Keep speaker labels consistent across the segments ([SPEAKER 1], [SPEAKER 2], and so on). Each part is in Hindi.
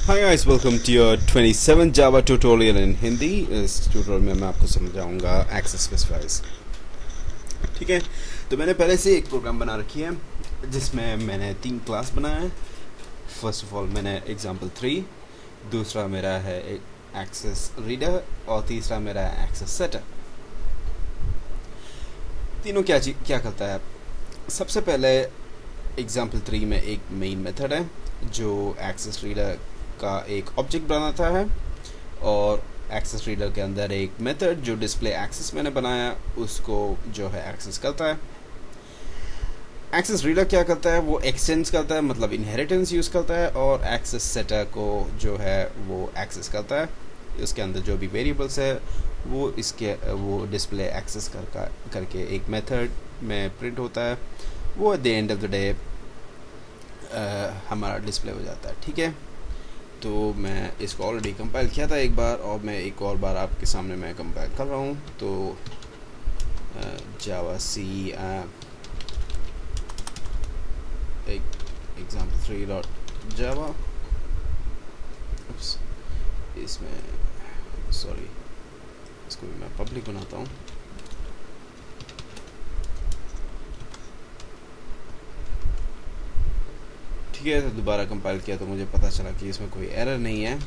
[SPEAKER 1] Hi guys, welcome to your 27th Java tutorial in Hindi. इस ट्यूटोरियल में मैं आपको समझाऊंगा एक्सेस स्पेसिफायर्स। ठीक है, तो मैंने पहले से एक प्रोग्राम बना रखी है जिसमें मैंने 3 क्लास बनाया है। फर्स्ट ऑफ ऑल मैंने एग्जाम्पल 3, दूसरा मेरा है एक्सेस रीडर और तीसरा मेरा है एक्सेस सेटर। तीनों क्या करता है। सबसे पहले एग्जाम्पल 3 में एक मेन मेथड है जो एक्सेस रीडर का एक ऑब्जेक्ट बनाता है और एक्सेस रीडर के अंदर एक मेथड जो डिस्प्ले एक्सेस मैंने बनाया उसको जो है एक्सेस करता है। एक्सेस रीडर क्या करता है, वो एक्सटेंस करता है, मतलब इनहेरिटेंस यूज़ करता है, और एक्सेस सेटर को जो है वो एक्सेस करता है। उसके अंदर जो भी वेरिएबल्स है वो डिस्प्ले एक्सेस करके एक मेथड में प्रिंट होता है। वो at the end of the day हमारा डिस्प्ले हो जाता है। ठीक है, तो मैं इसको ऑलरेडी कंपाइल किया था एक बार और मैं एक और बार आपके सामने मैं कंपाइल कर रहा हूँ। तो जावा सी एग्जाम्पल 3.java, इसमें सॉरी इसको भी मैं पब्लिक बनाता हूँ। ठीक है, तो दोबारा कंपाइल किया तो मुझे पता चला कि इसमें कोई एरर नहीं है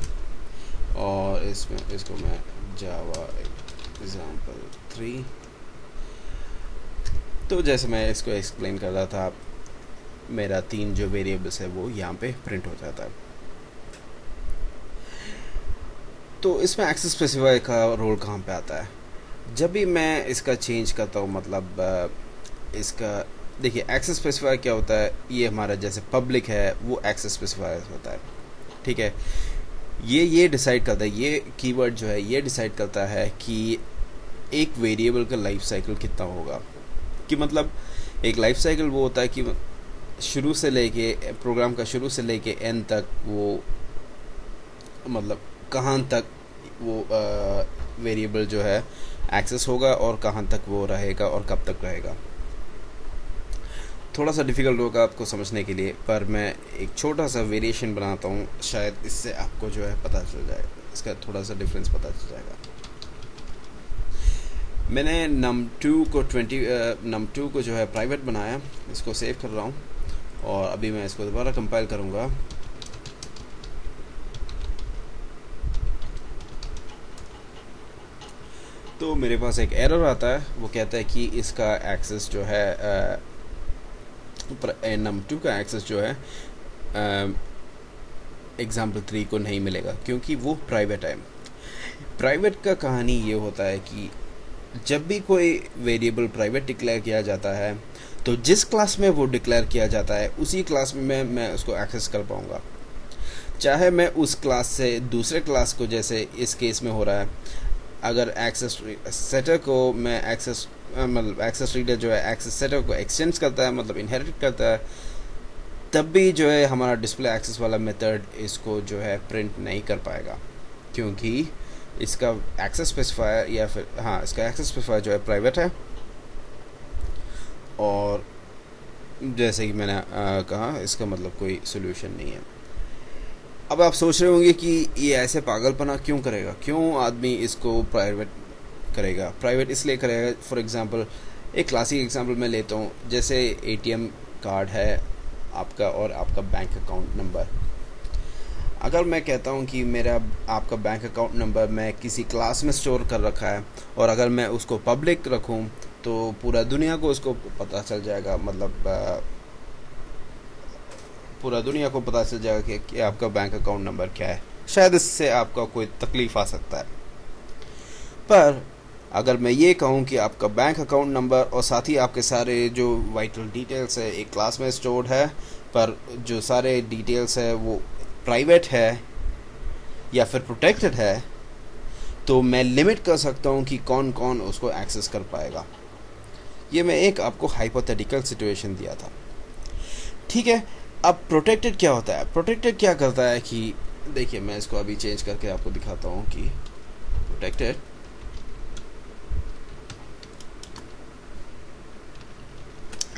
[SPEAKER 1] और इसको मैं जावा एग्जाम्पल 3, तो जैसे मैं इसको एक्सप्लेन कर रहा था, मेरा 3 जो वेरिएबल्स है वो यहाँ पे प्रिंट हो जाता है। तो इसमें एक्सेस स्पेसिफायर का रोल कहाँ पे आता है। जब भी मैं इसका चेंज करता हूँ, मतलब इसका देखिए एक्सेस स्पेसिफायर क्या होता है, ये हमारा जैसे पब्लिक है वो एक्सेस स्पेसिफायर होता है। ठीक है, ये डिसाइड करता है, ये कीवर्ड जो है ये डिसाइड करता है कि एक वेरिएबल का लाइफ साइकिल कितना होगा। कि मतलब एक लाइफ साइकिल वो होता है कि शुरू से लेके प्रोग्राम का शुरू से लेके एंड तक वो मतलब कहाँ तक वो वेरिएबल जो है एक्सेस होगा और कहाँ तक वो रहेगा और कब तक रहेगा। थोड़ा सा डिफ़िकल्ट होगा आपको समझने के लिए, पर मैं एक छोटा सा वेरिएशन बनाता हूँ, शायद इससे आपको जो है पता चल जाएगा, इसका थोड़ा सा डिफरेंस पता चल जाएगा। मैंने num2 को जो है प्राइवेट बनाया, इसको सेव कर रहा हूँ और अभी मैं इसको दोबारा कंपाइल करूँगा। तो मेरे पास एक एरर आता है, वो कहता है कि इसका एक्सेस जो है num2 का एक्सेस जो है एग्जाम्पल 3 को नहीं मिलेगा क्योंकि वो प्राइवेट है। प्राइवेट का कहानी ये होता है कि जब भी कोई वेरिएबल प्राइवेट डिक्लेयर किया जाता है तो जिस क्लास में वो डिक्लेयर किया जाता है उसी क्लास में मैं उसको एक्सेस कर पाऊँगा। चाहे मैं उस क्लास से दूसरे क्लास को, जैसे इस केस में हो रहा है, अगर एक्सेस सेटर को मैं मतलब एक्सेस रीडर जो है एक्सेस सेटर को एक्सटेंड करता है, मतलब इनहेरिट करता है, तब भी जो है हमारा डिस्प्ले एक्सेस वाला मेथड इसको जो है प्रिंट नहीं कर पाएगा क्योंकि इसका एक्सेस स्पेसिफायर या फिर इसका एक्सेस स्पेसिफायर जो है प्राइवेट है। और जैसे कि मैंने कहा, इसका मतलब कोई सोल्यूशन नहीं है। अब आप सोच रहे होंगे कि ये ऐसे पागलपना क्यों करेगा, क्यों आदमी इसको प्राइवेट करेगा। प्राइवेट इसलिए करेगा, फॉर एग्जांपल एक क्लासिक एग्जांपल मैं लेता हूँ, जैसे एटीएम कार्ड है आपका और आपका बैंक अकाउंट नंबर। अगर मैं कहता हूँ कि मेरा आपका बैंक अकाउंट नंबर मैं किसी क्लास में स्टोर कर रखा है और अगर मैं उसको पब्लिक रखूँ तो पूरा दुनिया को उसको पता चल जाएगा, मतलब पूरा दुनिया को पता चल जाएगा कि आपका बैंक अकाउंट नंबर क्या है। शायद इससे आपका कोई तकलीफ आ सकता है, पर अगर मैं ये कहूँ कि आपका बैंक अकाउंट नंबर और साथ ही आपके सारे जो वाइटल डिटेल्स है एक क्लास में स्टोर्ड है, पर जो सारे डिटेल्स है वो प्राइवेट है या फिर प्रोटेक्टेड है, तो मैं लिमिट कर सकता हूँ कि कौन कौन उसको एक्सेस कर पाएगा। ये मैं एक आपको हाइपोथेटिकल सिचुएशन दिया था। ठीक है, अब प्रोटेक्टेड क्या होता है। प्रोटेक्टेड क्या करता है कि देखिए मैं इसको अभी चेंज करके आपको दिखाता हूँ कि प्रोटेक्टेड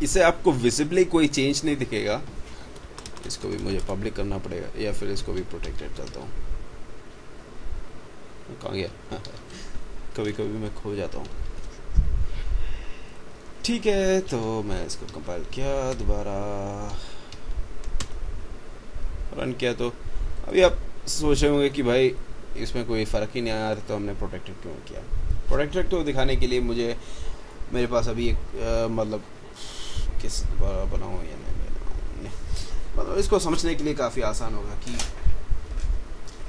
[SPEAKER 1] इससे आपको विजिबली कोई चेंज नहीं दिखेगा। इसको भी मुझे पब्लिक करना पड़ेगा, या फिर इसको भी प्रोटेक्टेड करता हूँ। कहाँ गया? कभी कभी मैं खो जाता हूँ। ठीक है, तो मैं इसको कंपाइल किया, दोबारा रन किया, तो अभी आप सोच रहे होंगे कि भाई इसमें कोई फ़र्क ही नहीं आया, तो हमने प्रोटेक्टेड क्यों किया। प्रोटेक्टेड तो दिखाने के लिए मेरे पास अभी एक मतलब किस दोबारा बनाऊँ या नहीं, मतलब इसको समझने के लिए काफ़ी आसान होगा कि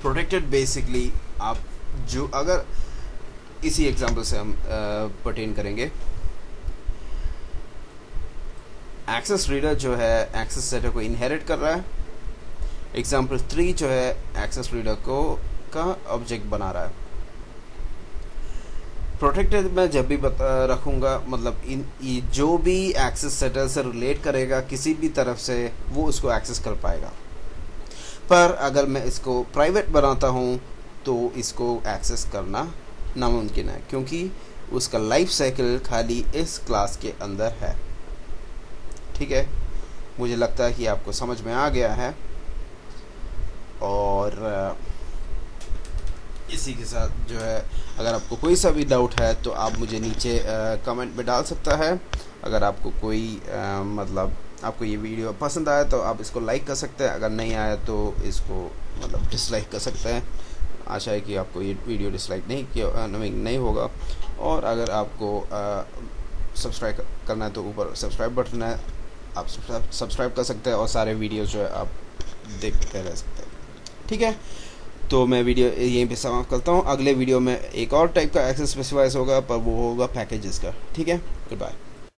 [SPEAKER 1] प्रोटेक्टेड बेसिकली आप जो, अगर इसी एग्जांपल से हम पर्टेन करेंगे, एक्सेस रीडर जो है एक्सेस सेटर को इनहेरिट कर रहा है, एग्जांपल 3 जो है एक्सेस रीडर का ऑब्जेक्ट बना रहा है। प्रोटेक्टेड मैं जब भी रखूँगा, मतलब जो भी एक्सेस सेटर से रिलेट करेगा किसी भी तरफ से, वो उसको एक्सेस कर पाएगा। पर अगर मैं इसको प्राइवेट बनाता हूँ तो इसको एक्सेस करना नामुमकिन है, क्योंकि उसका लाइफ साइकिल खाली इस क्लास के अंदर है। ठीक है, मुझे लगता है कि आपको समझ में आ गया है। और इसी के साथ जो है, अगर आपको कोई सा भी डाउट है तो आप मुझे नीचे कमेंट में डाल सकता है। अगर आपको कोई मतलब आपको ये वीडियो पसंद आया तो आप इसको लाइक कर सकते हैं, अगर नहीं आया तो इसको मतलब डिसलाइक कर सकते हैं। आशा है कि आपको ये वीडियो डिसलाइक नहीं होगा। और अगर आपको सब्सक्राइब करना है तो ऊपर सब्सक्राइब बटन है, आप सब्सक्राइब कर सकते हैं और सारे वीडियोस जो है आप देखते रह सकते हैं। ठीक है, तो मैं वीडियो यहीं पे समाप्त करता हूँ। अगले वीडियो में एक और टाइप का एक्सेस स्पेसिफायर होगा, पर वो होगा पैकेजेस का। ठीक है, गुड बाय।